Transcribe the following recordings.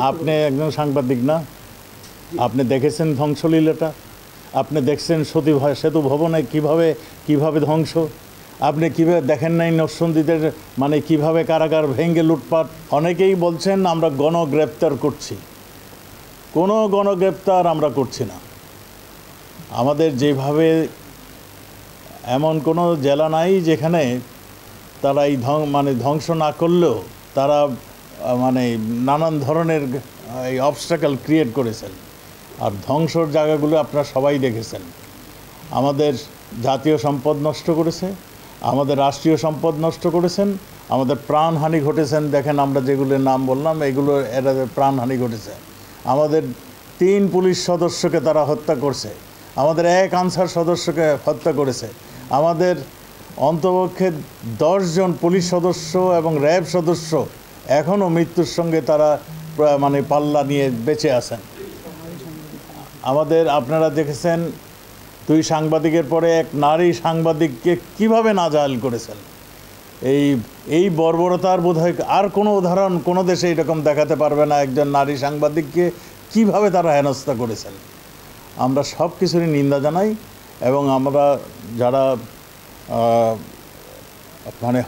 আপনি একজন সাংবাদিক না? আপনি দেখেছেন ধ্বংসলীলাটা? আপনি দেখছেন সেতু ভবনে কিভাবে ধ্বংস? আপনি কীভাবে দেখেন নাই নরসিংদীদের কিভাবে কারাগার ভেঙে লুটপাট? অনেকেই বলছেন আমরা গণগ্রেপ্তার করছি। কোনো গণগ্রেপ্তার আমরা করছি না। আমাদের যেভাবে এমন কোনো জেলা নাই যেখানে তারা এই ধ্বংস না করলেও তারা নানান ধরনের এই অবস্টাকেল ক্রিয়েট করেছেন। আর ধ্বংসর জায়গাগুলো আপনারা সবাই দেখেছেন। আমাদের জাতীয় সম্পদ নষ্ট করেছে, আমাদের রাষ্ট্রীয় সম্পদ নষ্ট করেছেন, আমাদের প্রাণহানি ঘটেছেন। দেখেন আমরা যেগুলোর নাম বললাম এরা প্রাণহানি ঘটেছে। আমাদের 3 পুলিশ সদস্যকে তারা হত্যা করছে, আমাদের 1 আনসার সদস্যকে হত্যা করেছে, আমাদের অন্তপক্ষে 10 জন পুলিশ সদস্য এবং র্যাব সদস্য এখনও মৃত্যুর সঙ্গে তারা পাল্লা নিয়ে বেঁচে আছেন। আপনারা দেখেছেন 2 সাংবাদিকের পরে এক নারী সাংবাদিককে কিভাবে নাজায়েল করেছেন। এই বর্বরতার বোধহয় আর কোনো উদাহরণ কোনো দেশে এরকম দেখাতে পারবে না। একজন নারী সাংবাদিককে কিভাবে তারা হেনস্থা করেছেন। আমরা সব কিছুরই নিন্দা জানাই এবং আমরা যারা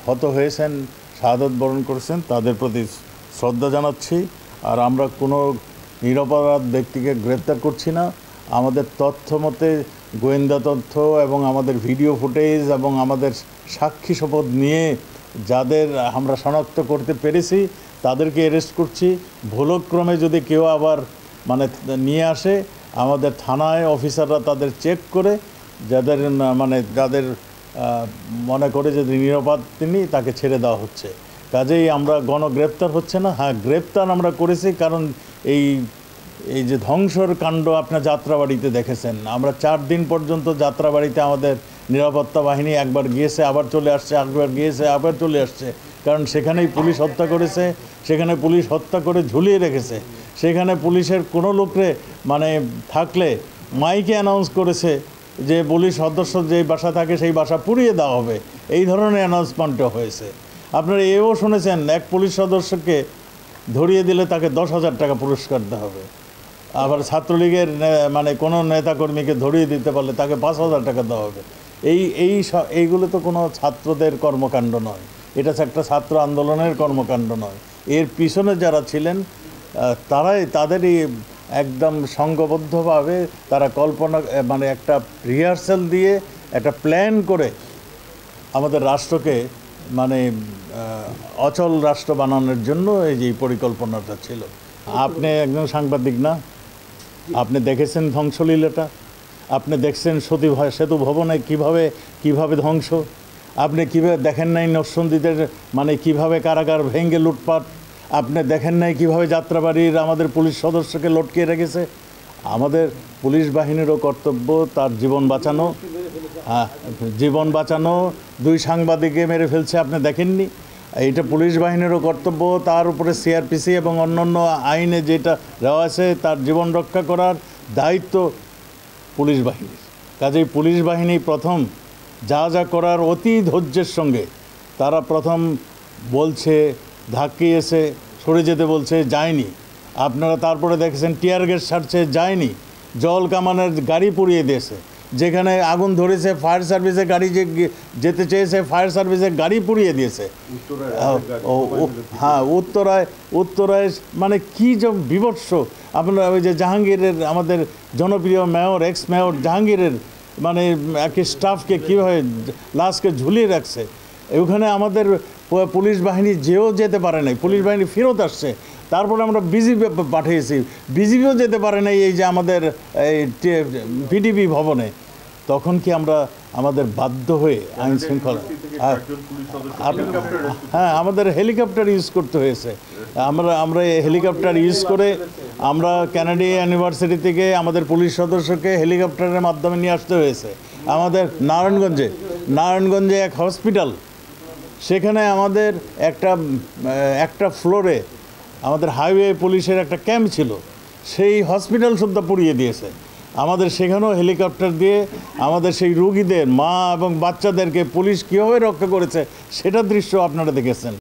হত হয়েছেন, শাহাদাত বরণ করেছেন, তাদের প্রতি শ্রদ্ধা জানাচ্ছি। আর আমরা কোনো নিরপরাধ ব্যক্তিকে গ্রেপ্তার করছি না। আমাদের তথ্য মতে, গোয়েন্দা তথ্য এবং আমাদের ভিডিও ফুটেজ এবং আমাদের সাক্ষী শপথ নিয়ে যাদের আমরা শনাক্ত করতে পেরেছি তাদেরকে অ্যারেস্ট করছি। ভুলক্রমে যদি কেউ আবার নিয়ে আসে, আমাদের থানায় অফিসাররা তাদের চেক করে যাদের মনে করে যে নিরাপদ তিনি, তাকে ছেড়ে দেওয়া হচ্ছে। কাজেই আমরা গণগ্রেপ্তার হচ্ছে না। হ্যাঁ, গ্রেপ্তার আমরা করেছি কারণ এই যে ধ্বংসর কাণ্ড আপনার যাত্রাবাড়িতে দেখেছেন। আমরা 4 দিন পর্যন্ত যাত্রাবাড়িতে আমাদের নিরাপত্তা বাহিনী একবার গিয়েছে, আবার চলে আসছে, একবার গিয়েছে, আবার চলে আসছে। কারণ সেখানেই পুলিশ হত্যা করেছে, সেখানে পুলিশ হত্যা করে ঝুলিয়ে রেখেছে। সেখানে পুলিশের কোনো লোকরে থাকলে মাইকে অ্যানাউন্স করেছে যে পুলিশ সদস্য যেই বাসা থাকে সেই বাসা পুড়িয়ে দেওয়া হবে। এই ধরনের অ্যানাউন্সমেন্টও হয়েছে। আপনারা এও শুনেছেন এক পুলিশ সদস্যকে ধরিয়ে দিলে তাকে 10,000 টাকা পুরস্কার দেওয়া হবে। আবার ছাত্রলীগের কোনো নেতাকর্মীকে ধরিয়ে দিতে পারলে তাকে 5,000 টাকা দেওয়া হবে। এইগুলো তো কোনো ছাত্রদের কর্মকাণ্ড নয়, এটা একটা ছাত্র আন্দোলনের কর্মকাণ্ড নয়। এর পিছনে যারা ছিলেন তাদেরই একদম সংঘবদ্ধভাবে তারা কল্পনা একটা রিহার্সাল দিয়ে একটা প্ল্যান করে আমাদের রাষ্ট্রকে অচল রাষ্ট্র বানানোর জন্য এই পরিকল্পনাটা ছিল। আপনি একজন সাংবাদিক না? আপনি দেখেছেন ধ্বংসলীলাটা? আপনি দেখছেন সেতু ভবনে কিভাবে ধ্বংস? আপনি কিভাবে দেখেন নাই নরসিংদীদের কিভাবে কারাগার ভেঙে লুটপাট? আপনি দেখেন নাই কিভাবে যাত্রাবাড়ির আমাদের পুলিশ সদস্যকে লটকিয়ে রেখেছে? আমাদের পুলিশ বাহিনীরও কর্তব্য তার জীবন বাঁচানো। জীবন বাঁচানো। 2 সাংবাদিককে মেরে ফেলছে, আপনি দেখেননি? এটা পুলিশ বাহিনীরও কর্তব্য। তার উপরে সিআরপিসি এবং অন্যান্য আইনে যেটা দেওয়া আছে তার জীবন রক্ষা করার দায়িত্ব পুলিশ বাহিনীর। কাজেই পুলিশ বাহিনী প্রথম যা করার অতি ধৈর্যের সঙ্গে তারা প্রথম বলছে, ধাক্কিয়েছে, সরে যেতে বলছে, যায়নি। আপনারা তারপরে দেখেছেন টিয়ার গ্যাস ছাড়ছে, যায়নি। জল কামানের গাড়ি পুড়িয়ে দিয়েছে। যেখানে আগুন ধরেছে ফায়ার সার্ভিসের গাড়ি যেতে চেয়েছে, ফায়ার সার্ভিসের গাড়ি পুড়িয়ে দিয়েছে। হ্যাঁ, উত্তরায় কী যে বিভৎস! আপনারা ওই যে জাহাঙ্গীরের, আমাদের জনপ্রিয় মেয়র, এক্স মেয়র জাহাঙ্গীরের একটি স্টাফকে কীভাবে লাশকে ঝুলিয়ে রাখছে। ওখানে আমাদের পুলিশ বাহিনী যেতে পারে নাই, পুলিশ বাহিনী ফেরত আসছে। তারপরে আমরা বিজিবি পাঠিয়েছি, বিজিবিও যেতে পারে নাই এই যে আমাদের এই পিডিবি ভবনে। তখন কি আমাদের বাধ্য হয়ে আইন শৃঙ্খলা, হ্যাঁ, আমাদের হেলিকপ্টার ইউজ করতে হয়েছে। আমরা হেলিকপ্টার ইউজ করে আমরা কানাডিয়া ইউনিভার্সিটি থেকে আমাদের পুলিশ সদস্যকে হেলিকপ্টারের মাধ্যমে নিয়ে আসতে হয়েছে। আমাদের নারায়ণগঞ্জে এক হসপিটাল, সেখানে আমাদের একটা ফ্লোরে আমাদের হাইওয়ে পুলিশের একটা ক্যাম্প ছিল, সেই হসপিটাল সুদ্ধা পুড়িয়ে দিয়েছে। আমাদের সেখানেও হেলিকপ্টার দিয়ে আমাদের সেই রোগীদের, মা এবং বাচ্চাদেরকে পুলিশ কীভাবে রক্ষা করেছে সেটার দৃশ্য আপনারা দেখেছেন।